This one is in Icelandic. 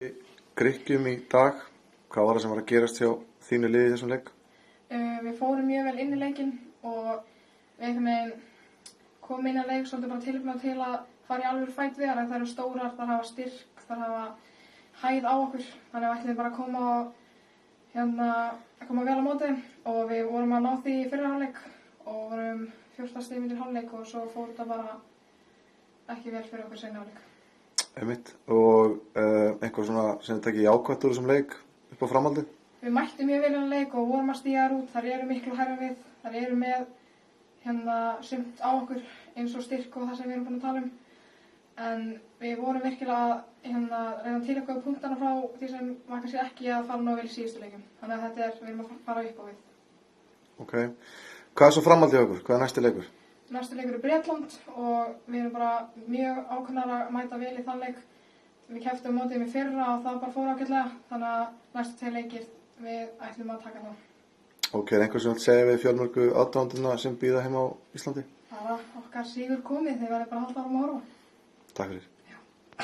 Grikkjum í dag. Hvað var það sem var að gerast hjá þínu liði í þessum leik? Við fórum mjög vel inn í leikinn og við einhvern veginn komum inn í leik svolítið bara tilbúin til að fara í alvöru fæt við þær. Þær eru stórar, þær hafa styrk, þær hafa hæð á okkur. Þannig að við ætlum bara að koma vel á móti þeim og við vorum að ná því í fyrri hálfleik og vorum 14 stigum í hálfleik og svo fór þetta bara ekki vel fyrir okkur seinni hálfleik. Einmitt. Og einhver svona sem þið tekið jákvætt úr þessum leik upp á framhaldið? Við mættum mjög vel í þennan leik og vorum að stíga þær út. Þær eru miklu hærra en við. Þær eru með sumt á okkur eins og styrk og það sem við erum búin að tala um. En við vorum virkilega að reyna til eitthvað punktana frá því sem var kannski ekki að fara nóg vel í síðustu leikum. Þannig að við erum að fara upp á við. Ok. Hvað er svo framhaldið okkur? Hvað er næsti leikur? Næsti leikur er Bretland og við erum bara mjög ákveðnar að mæta vel í þann leik. Við kepptum mótið þeim í fyrra og það bara fór ágætlega. Þannig að næstu 2 leikir við ætlum að taka þá. Ok, er einhver sem vill segja við fjölmörgu aðdáendurna sem bíða heima á Íslandi? Það var okkar sigur komið, þið verður bara að halda áfram að horfa. Takk fyrir.